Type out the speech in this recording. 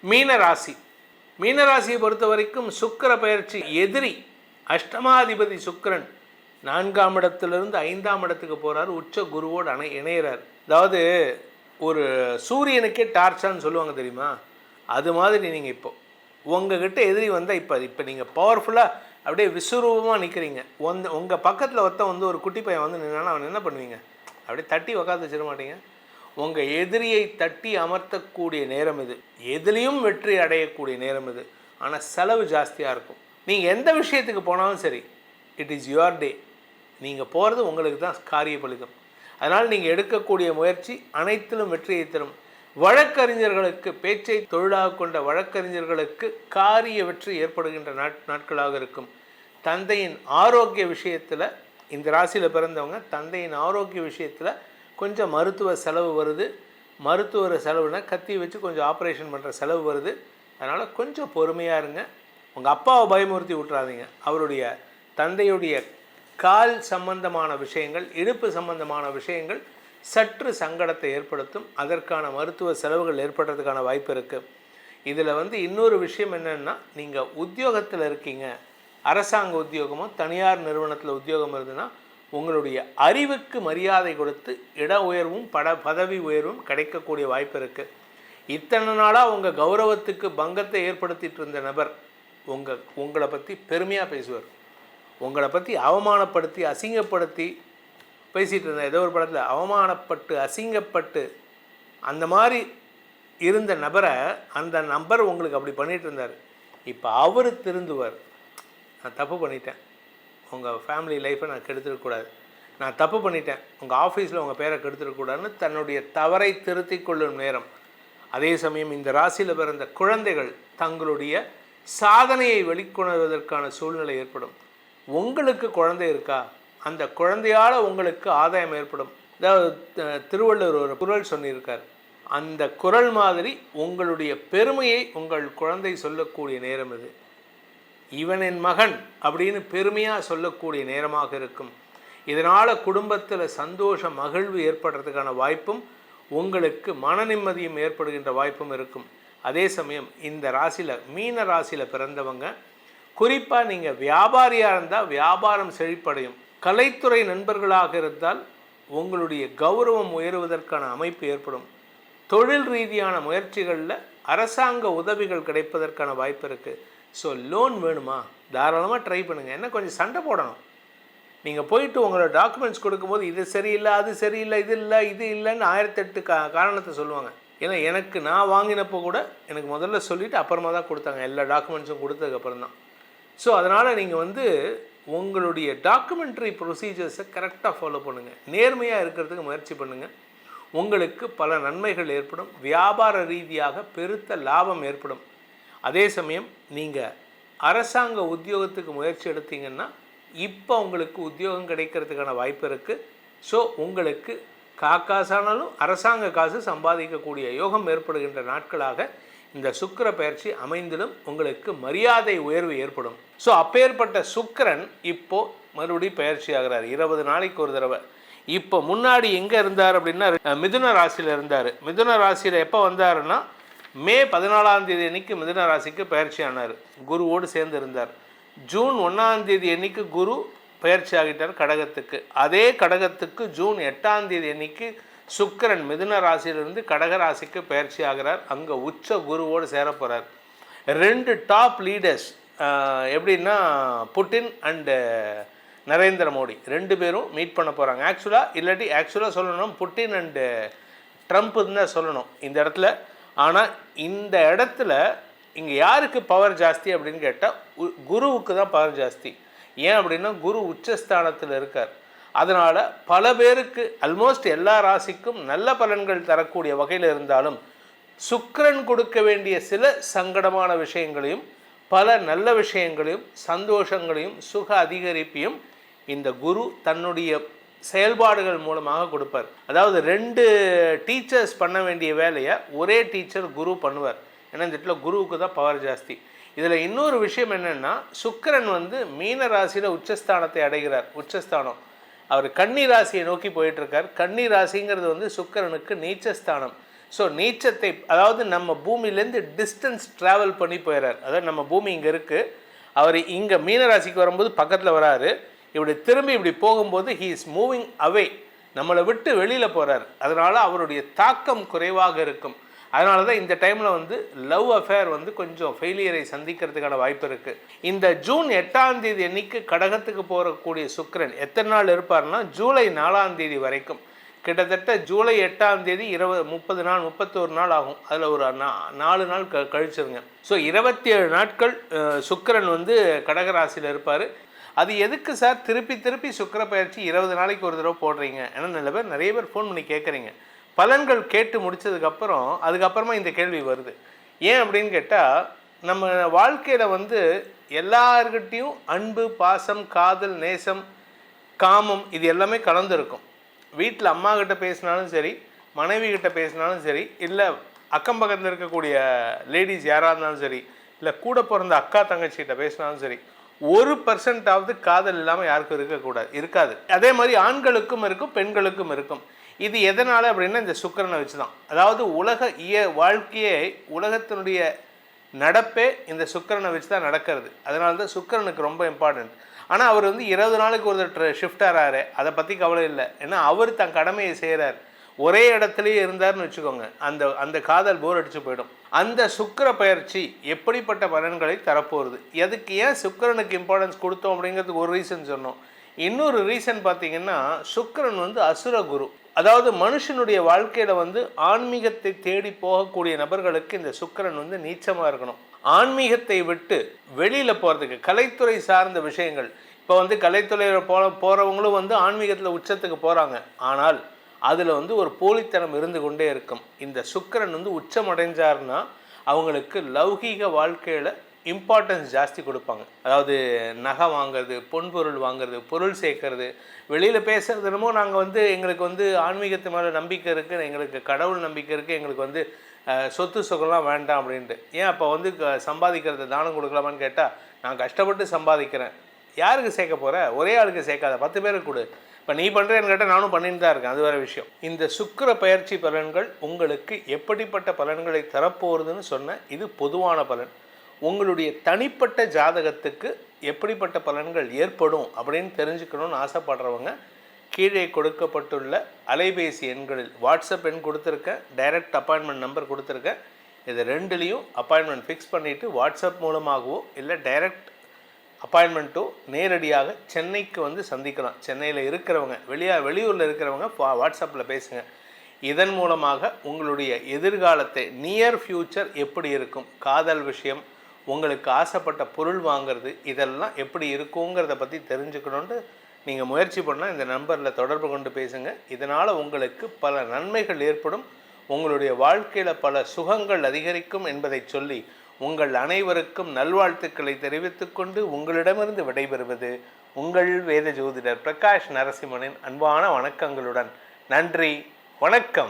மீன ராசி. மீன ராசியை பொறுத்த வரைக்கும் சுக்கிர பயிற்சி எதிரி அஷ்டமாதிபதி சுக்கிரன் 4ஆம் இடத்திலிருந்து 5ஆம் இடத்துக்கு போகிறார். உச்ச குருவோடு இணையிறார். அதாவது ஒரு சூரியனுக்கே டார்ச்சான்னு சொல்லுவாங்க தெரியுமா, அது மாதிரி நீங்கள் இப்போ உங்ககிட்ட எதிரி வந்தால் இப்போ நீங்கள் பவர்ஃபுல்லாக அப்படியே விஸ்வரூபமாக நிற்கிறீங்க. உங்கள் பக்கத்தில் வந்து ஒரு குட்டி பையன் வந்து நின்னா அவன் என்ன பண்ணுவீங்க? அப்படியே தட்டி உக்காந்து வச்சிட மாட்டீங்க. உங்கள் எதிரியை தட்டி அமர்த்தக்கூடிய நேரம் இது. எதுலேயும் வெற்றி அடையக்கூடிய நேரம் இது. ஆனால் செலவு ஜாஸ்தியாக இருக்கும். நீங்கள் எந்த விஷயத்துக்கு போனாலும் சரி, இட் இஸ் யுவர் டே. நீங்கள் போகிறது உங்களுக்கு தான் காரிய பலிதம். அதனால் நீங்கள் எடுக்கக்கூடிய முயற்சி அனைத்திலும் வெற்றியை தரும். வழக்கறிஞர்களுக்கு, பேச்சை தொழிலாக கொண்ட வழக்கறிஞர்களுக்கு காரிய வெற்றி ஏற்படுகின்ற நாட்களாக இருக்கும். தந்தையின் ஆரோக்கிய விஷயத்தில், இந்த ராசியில் பிறந்தவங்க தந்தையின் ஆரோக்கிய விஷயத்தில் கொஞ்சம் மருத்துவ செலவு வருது. மருத்துவ செலவுனா கத்தி வச்சு கொஞ்சம் ஆப்ரேஷன் பண்ணுற செலவு வருது. அதனால் கொஞ்சம் பொறுமையாக இருங்க. உங்கள் அப்பாவை பயமுறுத்தி விட்றாதீங்க. அவருடைய தந்தையுடைய கால் சம்பந்தமான விஷயங்கள், இடுப்பு சம்பந்தமான விஷயங்கள் சற்று சங்கடத்தை ஏற்படுத்தும். அதற்கான மருத்துவ செலவுகள் ஏற்படுறதுக்கான வாய்ப்பு இருக்குது. இதில் இன்னொரு விஷயம் என்னென்னா, நீங்கள் உத்தியோகத்தில் இருக்கீங்க, அரசாங்க உத்தியோகமோ தனியார் நிறுவனத்தில் உத்தியோகம் இருந்ததுன்னா உங்களுடைய அறிவுக்கு மரியாதை கொடுத்து இட உயர்வும் பதவி உயர்வும் கிடைக்கக்கூடிய வாய்ப்பு இருக்குது. இத்தனை நாளாக உங்கள் கௌரவத்துக்கு பங்கத்தை ஏற்படுத்திட்டு இருந்த நபர் உங்களை பற்றி பெருமையாக பேசுவார். உங்களை பற்றி அவமானப்படுத்தி அசிங்கப்படுத்தி பேசிகிட்டு இருந்தேன். ஏதோ ஒரு படத்தில் அவமானப்பட்டு அசிங்கப்பட்டு அந்த மாதிரி இருந்த நபரை அந்த நபர் உங்களுக்கு அப்படி பண்ணிகிட்டு இருந்தார். இப்போ அவர் திருந்துவார். நான் தப்பு பண்ணிட்டேன், உங்கள் ஃபேமிலி லைஃப்பை நான் கெடுத்துடக்கூடாது, நான் தப்பு பண்ணிட்டேன், உங்கள் ஆஃபீஸில் உங்கள் பேரை கெடுத்துடக்கூடாதுன்னு தன்னுடைய தவறை திருத்தி கொள்ளும் நேரம். அதே சமயம் இந்த ராசியில் பிறந்த குழந்தைகள் தங்களுடைய சாதனையை வெளிக்கொணர்வதற்கான சூழ்நிலை ஏற்படும். உங்களுக்கு குழந்தை இருக்கா, அந்த குழந்தையால் உங்களுக்கு ஆதாயம் ஏற்படும். அதாவது திருவள்ளுவர் ஒரு குறள் சொல்லியிருக்கார். அந்த குறள் மாதிரி உங்களுடைய பெருமையை உங்கள் குழந்தை சொல்லக்கூடிய நேரம் இது. இவன் என் மகன் அப்படின்னு பெருமையாக சொல்லக்கூடிய நேரமாக இருக்கும். இதனால் குடும்பத்தில் சந்தோஷ மகிழ்வு ஏற்படுறதுக்கான வாய்ப்பும் உங்களுக்கு மன நிம்மதியும் ஏற்படுகின்ற வாய்ப்பும் இருக்கும். அதே சமயம் இந்த ராசியில், மீன ராசியில் பிறந்தவங்க, குறிப்பாக நீங்கள் வியாபாரியாக இருந்தால் வியாபாரம் செழிப்படையும். கலைத்துறை நண்பர்களாக இருந்தால் உங்களுடைய கௌரவம் உயருவதற்கான அமைப்பு ஏற்படும். தொழில் ரீதியான முயற்சிகளில் அரசாங்க உதவிகள் கிடைப்பதற்கான வாய்ப்பு இருக்குது. ஸோ லோன் வேணுமா, தாராளமாக ட்ரை பண்ணுங்கள். என்ன கொஞ்சம் சண்டை போடணும். நீங்கள் போயிட்டு உங்களோட டாக்குமெண்ட்ஸ் கொடுக்கும்போது இது சரியில்லை, அது சரியில்லை, இது இல்லை, இது இல்லைன்னு 1008 காரணத்தை சொல்லுவாங்க. ஏன்னா நான் வாங்கினப்போ கூட எனக்கு முதல்ல சொல்லிவிட்டு அப்புறமா தான் கொடுத்தாங்க. எல்லா டாக்குமெண்ட்ஸும் கொடுத்ததுக்கப்புறம் தான். ஸோ அதனால் நீங்கள் உங்களுடைய டாக்குமெண்ட்ரி ப்ரொசீஜர்ஸை கரெக்டாக ஃபாலோ பண்ணுங்கள். நேர்மையாக இருக்கிறதுக்கு முயற்சி பண்ணுங்கள். உங்களுக்கு பல நன்மைகள் ஏற்படும். வியாபார ரீதியாக பெருத்த லாபம் ஏற்படும். அதே சமயம் நீங்கள் அரசாங்க உத்தியோகத்துக்கு முயற்சி எடுத்தீங்கன்னா இப்போ உங்களுக்கு உத்தியோகம் கிடைக்கிறதுக்கான வாய்ப்பு இருக்குது. ஸோ உங்களுக்கு காசானாலும் அரசாங்க காசு சம்பாதிக்கக்கூடிய யோகம் ஏற்படுகின்ற நாட்களாக இந்த சுக்கிர பயிற்சி அமைந்திடும். உங்களுக்கு மரியாதை உயர்வு ஏற்படும். ஸோ அப்பேற்பட்ட சுக்கிரன் இப்போது மறுபடியும் பயிற்சி ஆகிறார் 20 நாளைக்கு ஒரு தடவை. இப்போ முன்னாடி எங்கே இருந்தார் அப்படின்னா மிதுன ராசியில் இருந்தார். மிதுன ராசியில் எப்போ வந்தாருன்னா மே 14ஆம் தேதி அன்னைக்கு மிதுன ராசிக்கு பயிற்சி ஆனார். குருவோடு சேர்ந்து இருந்தார். ஜூன் 1ஆம் தேதி அன்னைக்கு குரு பயிற்சி ஆகிட்டார் கடகத்துக்கு. அதே கடகத்துக்கு ஜூன் 8ஆம் தேதி அன்னைக்கு சுக்கிரன் மிதுன ராசியிலிருந்து கடக ராசிக்கு பயிற்சி ஆகிறார். அங்கே உச்ச குருவோடு சேர போகிறார். 2 டாப் லீடர்ஸ், எப்படின்னா புட்டின் அண்டு நரேந்திர மோடி 2 பேரும் மீட் பண்ண போகிறாங்க. ஆக்சுவலாக சொல்லணும் புட்டின் அண்டு ட்ரம்ப்னு தான் சொல்லணும் இந்த இடத்துல. ஆனால் இந்த இடத்துல இங்கே யாருக்கு பவர் ஜாஸ்தி அப்படின்னு கேட்டால் குருவுக்கு தான் பவர் ஜாஸ்தி. ஏன் அப்படின்னா குரு உச்சஸ்தானத்தில் இருக்கார். அதனால் பல பேருக்கு, ஆல்மோஸ்ட் எல்லா ராசிக்கும் நல்ல பலன்கள் தரக்கூடிய வகையில் இருந்தாலும் சுக்கிரன் கொடுக்க வேண்டிய சில சங்கடமான விஷயங்களையும் பல நல்ல விஷயங்களையும் சந்தோஷங்களையும் சுக அதிகரிப்பையும் இந்த குரு தன்னுடைய செயல்பாடுகள் மூலமாக கொடுப்பார். அதாவது 2 டீச்சர்ஸ் பண்ண வேண்டிய வேலையை ஒரே டீச்சர் குரு பண்ணுவார். ஏன்னா இந்த இடத்துல குருவுக்கு தான் பவர் ஜாஸ்தி. இதில் இன்னொரு விஷயம் என்னென்னா, சுக்கிரன் மீன ராசியில் உச்சஸ்தானத்தை அடைகிறார். உச்சஸ்தானம் அவர் கன்னி ராசியை நோக்கி போயிட்டுருக்கார். கன்னி ராசிங்கிறது சுக்கிரனுக்கு நீச்சஸ்தானம். ஸோ நீச்சத்தை, அதாவது நம்ம பூமியிலேருந்து டிஸ்டன்ஸ் ட்ராவல் பண்ணி போயிடுறார். அதாவது நம்ம பூமி இங்கே இருக்குது, அவர் இங்கே மீனராசிக்கு வரும்போது பக்கத்தில் வராரு, இப்படி திரும்பி இப்படி போகும்போது ஹீ இஸ் மூவிங் அவே, நம்மளை விட்டு வெளியில் போகிறார். அதனால் அவருடைய தாக்கம் குறைவாக இருக்கும். அதனால தான் இந்த டைமில் வந்து லவ் அஃபேர் வந்து கொஞ்சம் ஃபெயிலியரை சந்திக்கிறதுக்கான வாய்ப்பு இருக்குது. இந்த ஜூன் 8ஆம் தேதி அன்னைக்கு கடகத்துக்கு போகக்கூடிய சுக்கிரன் எத்தனை நாள் இருப்பார்னா ஜூலை 4ஆம் தேதி வரைக்கும். கிட்டத்தட்ட ஜூலை 8ஆம் தேதி 30 நாள் 31 நாள் ஆகும். அதில் ஒரு 4 நாள் கழிச்சிருங்க. ஸோ 27 நாட்கள் சுக்கிரன் வந்து கடகராசியில் இருப்பார். அது எதுக்கு சார் திருப்பி திருப்பி சுக்கிர பயிற்சி 20 நாளைக்கு ஒரு தடவை போடுறீங்க? ஏன்னா நிறைய பேர் ஃபோன் பண்ணி கேட்குறீங்க. பலன்கள் கேட்டு முடித்ததுக்கப்புறம் அதுக்கப்புறமா இந்த கேள்வி வருது. ஏன் அப்படின்னு கேட்டால், நம்ம வாழ்க்கையில் வந்து எல்லார்கிட்டையும் அன்பு, பாசம், காதல், நேசம், காமம் இது எல்லாமே கலந்துருக்கும். வீட்டில் அம்மா கிட்ட பேசினாலும் சரி, மனைவி கிட்ட பேசினாலும் சரி, இல்லை அக்கம் பக்கத்தில் இருக்கக்கூடிய லேடிஸ் யாராக இருந்தாலும் சரி, இல்லை கூட பிறந்த அக்கா தங்கச்சிகிட்ட பேசினாலும் சரி, 1% காதல் இல்லாமல் யாருக்கும் இருக்காது. அதே மாதிரி ஆண்களுக்கும் இருக்கும், பெண்களுக்கும் இருக்கும். இது எதனால் அப்படின்னா இந்த சுக்கிரனை வச்சு தான். அதாவது வாழ்க்கையே, உலகத்தினுடைய நடப்பே இந்த சுக்கிரனை வச்சு தான் நடக்கிறது. அதனால தான் சுக்கிரனுக்கு ரொம்ப இம்பார்ட்டன்ட். ஆனால் அவர் வந்து 20 நாளுக்கு ஒரு ஷிஃப்ட் ஆகிறாரு, அதை பற்றி கவலை இல்லை. ஏன்னா அவர் தன் கடமையை செய்கிறார். ஒரே இடத்துலையே இருந்தார்னு வச்சுக்கோங்க, அந்த காதல் போர் அடித்து போயிடும். அந்த சுக்கிர பயிற்சி எப்படிப்பட்ட பலன்களை தரப்போகிறது, எதுக்கு ஏன் சுக்கிரனுக்கு இம்பார்ட்டன்ஸ் கொடுத்தோம் அப்படிங்கிறதுக்கு ஒரு ரீசன் சொன்னோம். இன்னொரு ரீசன் பார்த்தீங்கன்னா, சுக்கிரன் வந்து அசுர குரு. அதாவது மனுஷனுடைய வாழ்க்கையில் வந்து ஆன்மீகத்தை தேடி போகக்கூடிய நபர்களுக்கு இந்த சுக்கிரன் வந்து நீச்சமாக இருக்கணும். ஆன்மீகத்தை விட்டு வெளியில் போகிறதுக்கு, கலைத்துறை சார்ந்த விஷயங்கள், இப்போ வந்து கலைத்துறையில் போகிறவங்களும் வந்து ஆன்மீகத்தில் உச்சத்துக்கு போகிறாங்க. ஆனால் அதில் வந்து ஒரு போலித்தனம் இருந்து கொண்டே இருக்கும். இந்த சுக்கிரன் வந்து உச்சம் அடைஞ்சார்னா அவங்களுக்கு லௌகீக வாழ்க்கையில் இம்பார்ட்டன்ஸ் ஜாஸ்தி கொடுப்பாங்க. அதாவது நகை வாங்கிறது, பொன்பொருள் வாங்கிறது, பொருள் சேர்க்கறது, வெளியில் பேசுகிறது. என்னமோ நாங்கள் வந்து எங்களுக்கு வந்து ஆன்மீகத்து மேலே நம்பிக்கை இருக்குது, எங்களுக்கு கடவுள் நம்பிக்கை இருக்குது, எங்களுக்கு வந்து சொத்து சுகம்லாம் வேண்டாம் அப்படின்ட்டு. ஏன் அப்போ வந்து சம்பாதிக்கிறது தானம் கொடுக்கலாமான்னு கேட்டால், நான் கஷ்டப்பட்டு சம்பாதிக்கிறேன், யாருக்கு சேர்க்க போகிற? ஒரே ஆளுக்கு சேர்க்காத, 10 பேருக்கு கொடு. இப்போ நீ பண்ணுறேன்னு கேட்டால் நானும் பண்ணிட்டு தான் இருக்கேன், அது வேறு விஷயம். இந்த சுக்கிர பயிற்சி பலன்கள் உங்களுக்கு எப்படிப்பட்ட பலன்களை தரப்போகிறதுன்னு சொன்ன இது பொதுவான பலன். உங்களுடைய தனிப்பட்ட ஜாதகத்துக்கு எப்படிப்பட்ட பலன்கள் ஏற்படும் அப்படின்னு தெரிஞ்சுக்கணும்னு ஆசைப்படுறவங்க கீழே கொடுக்கப்பட்டுள்ள அலைபேசி எண்களில் வாட்ஸ்அப் எண் கொடுத்துருக்கேன், டைரக்ட் அப்பாயின்மெண்ட் நம்பர் கொடுத்துருக்கேன். இது ரெண்டுலேயும் அப்பாயின்மெண்ட் ஃபிக்ஸ் பண்ணிவிட்டு வாட்ஸ்அப் மூலமாகவோ இல்லை டைரக்ட் அப்பாயின்மெண்ட்டோ நேரடியாக சென்னைக்கு வந்து சந்திக்கலாம். சென்னையில் இருக்கிறவங்க, வெளியூரில் இருக்கிறவங்க வாட்ஸ்அப்பில் பேசுங்க. இதன் மூலமாக உங்களுடைய எதிர்காலத்தை, நியர் ஃப்யூச்சர் எப்படி இருக்கும், காதல் விஷயம், உங்களுக்கு ஆசைப்பட்ட பொருள் வாங்கிறது, இதெல்லாம் எப்படி இருக்குங்கிறத பற்றி தெரிஞ்சுக்கணுன்ட்டு நீங்கள் முயற்சி பண்ணால் இந்த நம்பரில் தொடர்பு கொண்டு பேசுங்க. இதனால் உங்களுக்கு பல நன்மைகள் ஏற்படும், உங்களுடைய வாழ்க்கையில் பல சுகங்கள் அதிகரிக்கும் என்பதை சொல்லி உங்கள் அனைவருக்கும் நல்வாழ்த்துக்களை தெரிவித்துக்கொண்டு உங்களிடமிருந்து விடைபெறுவது உங்கள் வேத ஜோதிடர் பிரகாஷ் நரசிம்மனின் அன்பான வணக்கங்களுடன். நன்றி, வணக்கம்.